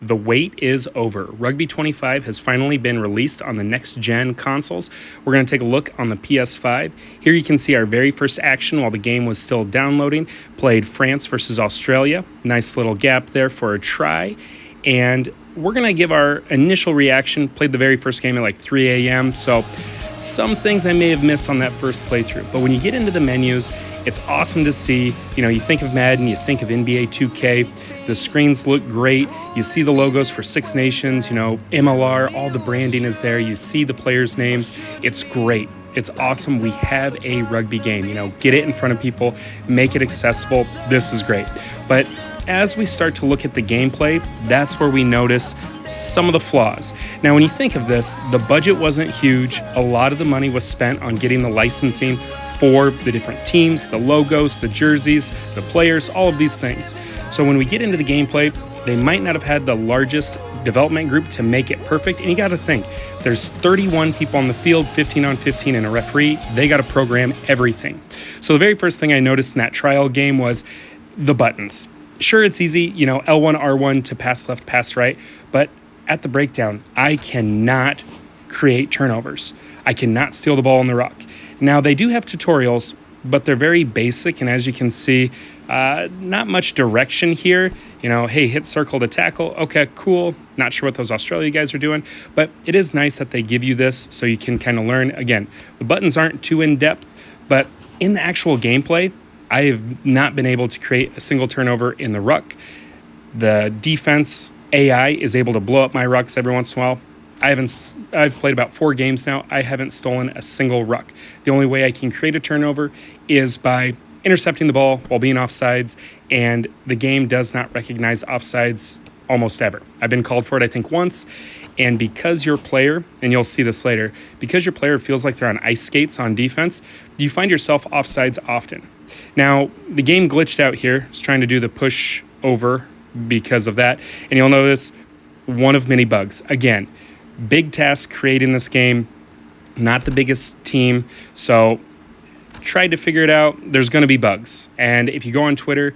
The wait is over. Rugby25 has finally been released on the next-gen consoles. We're going to take a look on the ps5. Here you can see our very first action while the game was still downloading. Played France versus Australia. Nice little gap there for a try. And we're going to give our initial reaction. Played the very first game at like 3 a.m. So some things I may have missed on that first playthrough. But when you get into the menus, it's awesome to see. You think of Madden, you think of NBA 2K. The screens look great. You see the logos for Six Nations, MLR, all the branding is there. You see the players' names. It's great. It's awesome. We have a rugby game. Get it in front of people, make it accessible. This is great. But as we start to look at the gameplay, that's where we notice some of the flaws. Now, when you think of this, the budget wasn't huge. A lot of the money was spent on getting the licensing for the different teams, the logos, the jerseys, the players, all of these things. So when we get into the gameplay, they might not have had the largest development group to make it perfect. And you got to think, there's 31 people on the field, 15 on 15 and a referee. They got to program everything. So the very first thing I noticed in that trial game was the buttons. Sure, it's easy, L1, R1 to pass left, pass right, but at the breakdown, I cannot create turnovers. I cannot steal the ball in the ruck. Now, they do have tutorials, but they're very basic, and as you can see, not much direction here. Hey, hit circle to tackle. Okay, cool. Not sure what those Australia guys are doing, but it is nice that they give you this so you can kind of learn. Again, the buttons aren't too in-depth, but in the actual gameplay, I have not been able to create a single turnover in the ruck. The defense AI is able to blow up my rucks every once in a while. I've played about 4 games now. I haven't stolen a single ruck. The only way I can create a turnover is by intercepting the ball while being offsides, and the game does not recognize offsides almost ever. I've been called for it, I think, once, and because your player, and you'll see this later, because your player feels like they're on ice skates on defense, you find yourself offsides often. Now, the game glitched out here. It's trying to do the push over because of that, and you'll notice one of many bugs. Again, big task creating this game, not the biggest team, so tried to figure it out. There's going to be bugs, and if you go on Twitter,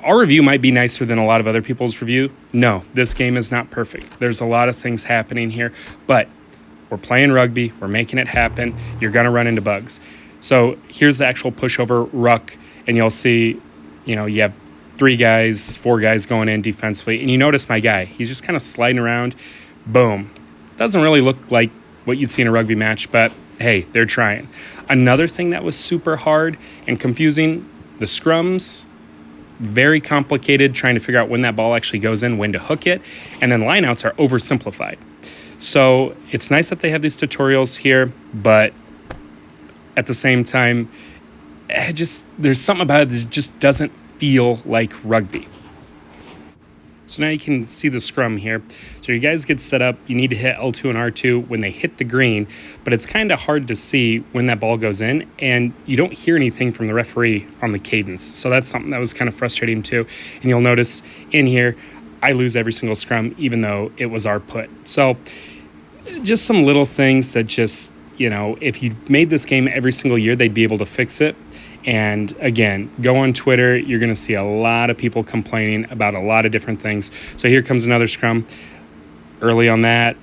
our review might be nicer than a lot of other people's review. No, this game is not perfect. There's a lot of things happening here, but we're playing rugby. We're making it happen. You're going to run into bugs. So here's the actual pushover ruck, and you'll see, you have 4 guys going in defensively, and you notice my guy. He's just kind of sliding around. Boom. Doesn't really look like what you'd see in a rugby match, but hey, they're trying. Another thing that was super hard and confusing, the scrums. Very complicated trying to figure out when that ball actually goes in, when to hook it, and then lineouts are oversimplified. So it's nice that they have these tutorials here, but at the same time, there's something about it that just doesn't feel like rugby. So now you can see the scrum here. So you guys get set up, you need to hit L2 and R2 when they hit the green, but it's kind of hard to see when that ball goes in, and you don't hear anything from the referee on the cadence. So that's something that was kind of frustrating too. And you'll notice in here, I lose every single scrum, even though it was our put. So just some little things that just, if you made this game every single year, they'd be able to fix it. And again, go on Twitter, you're going to see a lot of people complaining about a lot of different things. So here comes another scrum. Early on that,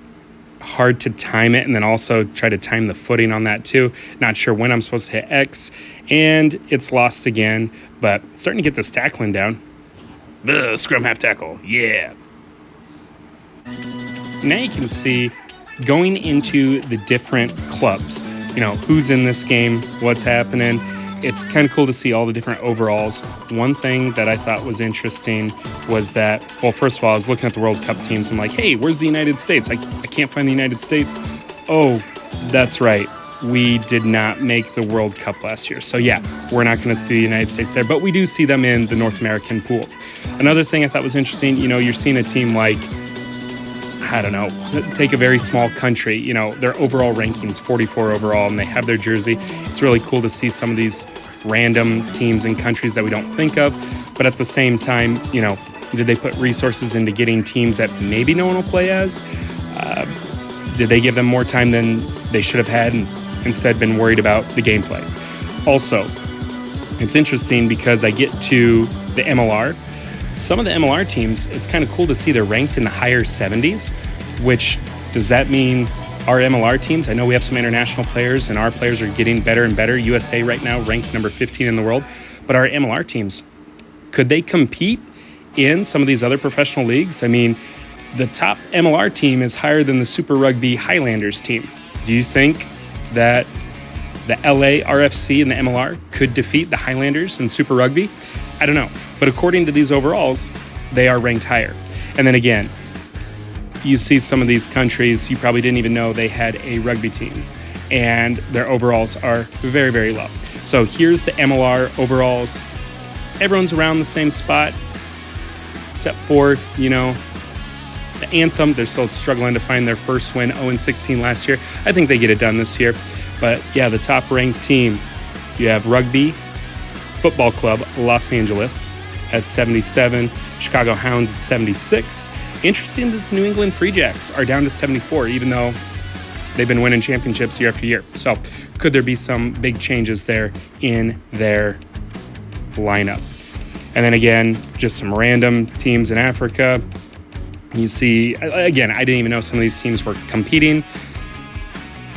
hard to time it, and then also try to time the footing on that too. Not sure when I'm supposed to hit X, and it's lost again, but starting to get this tackling down. Scrum half tackle, yeah. Now you can see going into the different clubs, who's in this game, what's happening. It's kind of cool to see all the different overalls. One thing that I thought was interesting was that, well, first of all, I was looking at the World Cup teams. I'm like, hey, where's the United States? I can't find the United States. Oh, that's right. We did not make the World Cup last year. So yeah, we're not going to see the United States there, but we do see them in the North American pool. Another thing I thought was interesting, you're seeing a team like, I don't know, take a very small country, their overall rankings, 44 overall, and they have their jersey. It's really cool to see some of these random teams and countries that we don't think of. But at the same time, did they put resources into getting teams that maybe no one will play as? Did they give them more time than they should have had and instead been worried about the gameplay? Also, it's interesting because I get to the MLR. some of the MLR teams, it's kind of cool to see they're ranked in the higher 70s, which does that mean our MLR teams? I know we have some international players and our players are getting better and better. USA right now ranked number 15 in the world, but our MLR teams, could they compete in some of these other professional leagues? I mean, the top MLR team is higher than the Super Rugby Highlanders team. Do you think that the LA RFC and the MLR could defeat the Highlanders in Super Rugby? I don't know. But according to these overalls, they are ranked higher. And then again, you see some of these countries, you probably didn't even know they had a rugby team. And their overalls are very, very low. So here's the MLR overalls. Everyone's around the same spot, except for, the anthem. They're still struggling to find their first win, 0-16 last year. I think they get it done this year. But yeah, the top ranked team, you have Rugby Football Club Los Angeles at 77, Chicago Hounds at 76. Interesting that the New England Free Jacks are down to 74, even though they've been winning championships year after year. So could there be some big changes there in their lineup? And then again, just some random teams in Africa. You see, again, I didn't even know some of these teams were competing.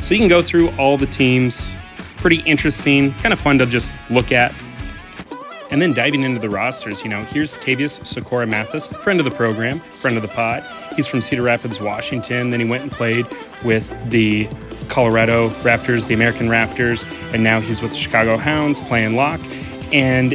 So you can go through all the teams. Pretty interesting, kind of fun to just look at. And then diving into the rosters, here's Tavius Socorro Mathis, friend of the program, friend of the pod. He's from Cedar Rapids, Washington. Then he went and played with the Colorado Raptors, the American Raptors, and now he's with the Chicago Hounds playing lock. And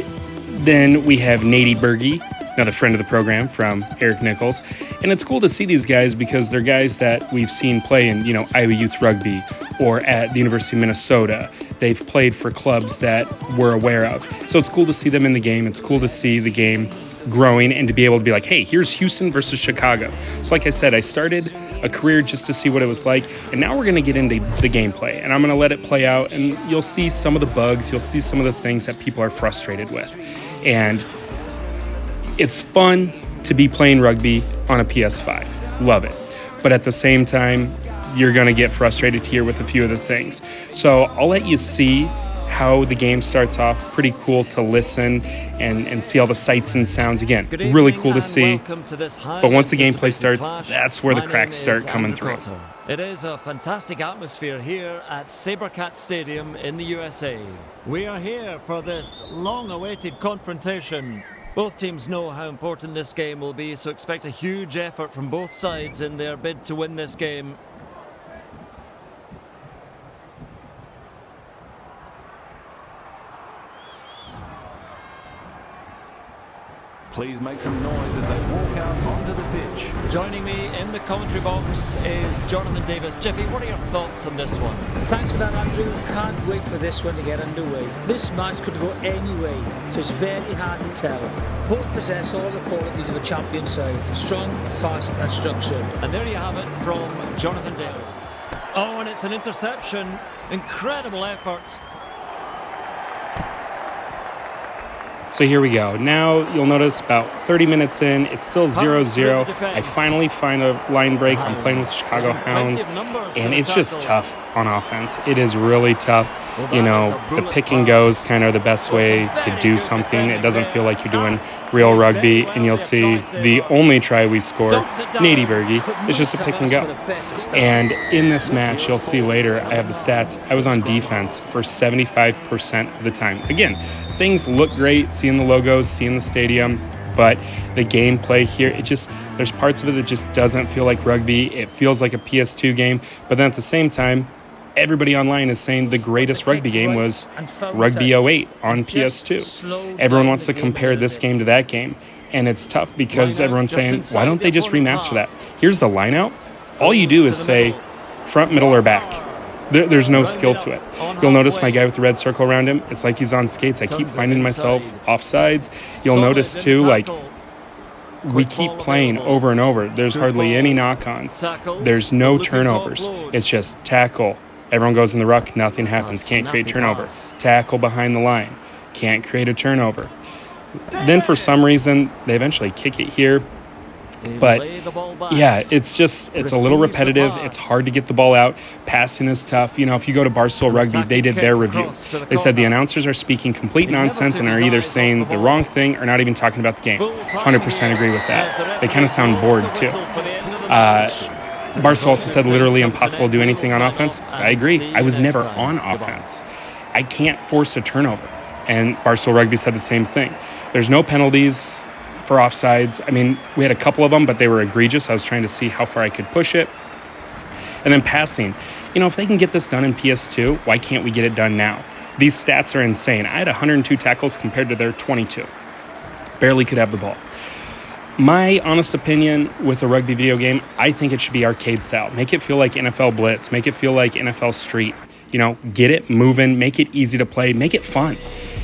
then we have Nady Berge, another friend of the program from Eric Nichols. And it's cool to see these guys because they're guys that we've seen play in, Iowa Youth Rugby or at the University of Minnesota. They've played for clubs that we're aware of. So it's cool to see them in the game. It's cool to see the game growing and to be able to be like, hey, here's Houston versus Chicago. So like I said, I started a career just to see what it was like. And now we're going to get into the gameplay. And I'm going to let it play out. And you'll see some of the bugs. You'll see some of the things that people are frustrated with. And it's fun to be playing rugby on a PS5. Love it. But at the same time, you're going to get frustrated here with a few of the things. So I'll let you see how the game starts off. Pretty cool to listen and see all the sights and sounds. Again, really cool to see. But once the gameplay starts, that's where the cracks start coming through. It is a fantastic atmosphere here at Sabercat Stadium in the USA. We are here for this long-awaited confrontation. Both teams know how important this game will be, so expect a huge effort from both sides in their bid to win this game. Please make some noise as they walk out onto the pitch. Joining me in the commentary box is Jonathan Davis. Jeffy, what are your thoughts on this one? Thanks for that, Andrew. Can't wait for this one to get underway. This match could go any way, so it's very hard to tell. Both possess all the qualities of a champion side: strong, fast and structured. And there you have it from Jonathan Davis. Oh, and it's an interception. Incredible effort. So here we go. Now you'll notice about 30 minutes in, it's still 0-0. I finally find a line break. I'm playing with the Chicago Hounds, and it's just tough on offense. It is really tough. The pick and go is kind of the best way to do something. It doesn't feel like you're doing real rugby, and you'll see the only try we score, Nady Berge, is just a pick and go. And in this match, you'll see later, I have the stats, I was on defense for 75% of the time. Again, things look great, seeing the logos, seeing the stadium, but the gameplay here, there's parts of it that just doesn't feel like rugby. It feels like a PS2 game, but then at the same time, everybody online is saying the greatest rugby game was Rugby 08 on PS2. Everyone wants to compare this game to that game, and it's tough because everyone's saying, why don't they just remaster that? Here's the line out. All you do is say front, middle, or back. There's no skill to it. You'll notice my guy with the red circle around him, it's like he's on skates. I keep finding myself offsides. You'll notice too, we keep playing over and over. There's hardly any knock-ons. There's no turnovers. It's just tackle. Everyone goes in the ruck, nothing happens. Can't create turnover. Tackle behind the line. Can't create a turnover. Then for some reason, they eventually kick it here. But Play the ball back. yeah, it's a little Receives the repetitive. pass. It's hard to get the ball out. Passing is tough. If you go to Barstool Rugby, they did their review. They said the announcers are speaking complete nonsense and are either saying the wrong thing or not even talking about the game. 100% agree with that. They kind of sound bored too. Barstool also said literally impossible to do anything on offense. I agree. I was never on offense. I can't force a turnover. And Barstool Rugby said the same thing. There's no penalties for offsides. I mean, we had a couple of them, but they were egregious. I was trying to see how far I could push it. And then passing. If they can get this done in PS2, why can't we get it done now? These stats are insane. I had 102 tackles compared to their 22. Barely could have the ball. My honest opinion with a rugby video game, I think it should be arcade style. Make it feel like NFL Blitz. Make it feel like NFL Street. Get it moving. Make it easy to play. Make it fun.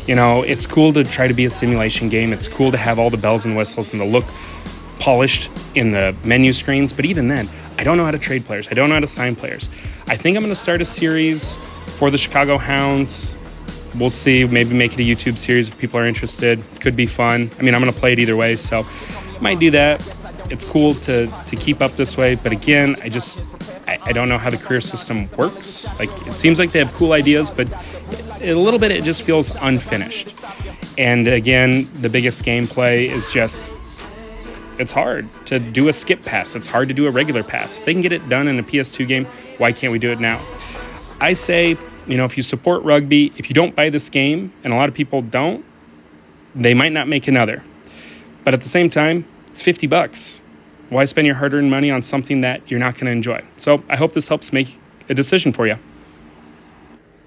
It's cool to try to be a simulation game. It's cool to have all the bells and whistles and the look polished in the menu screens. But even then, I don't know how to trade players. I don't know how to sign players. I think I'm going to start a series for the Chicago Hounds. We'll see. Maybe make it a YouTube series if people are interested. Could be fun. I mean, I'm going to play it either way, so might do that. It's cool to keep up this way. But again, I don't know how the career system works. Like, it seems like they have cool ideas, but a little bit it just feels unfinished. And again, the biggest gameplay is just, it's hard to do a skip pass. It's hard to do a regular pass. If they can get it done in a PS2 game, why can't we do it now? I say, if you support rugby, if you don't buy this game, and a lot of people don't, they might not make another. But at the same time, it's $50. Why spend your hard-earned money on something that you're not going to enjoy? So I hope this helps make a decision for you.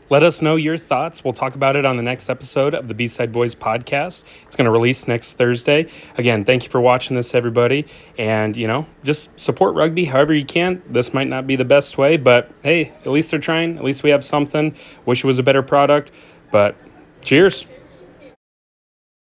Let us know your thoughts. We'll talk about it on the next episode of the B-Side Boys podcast. It's going to release next Thursday. Again, thank you for watching this, everybody. And, just support rugby however you can. This might not be the best way, but hey, at least they're trying. At least we have something. Wish it was a better product, but cheers.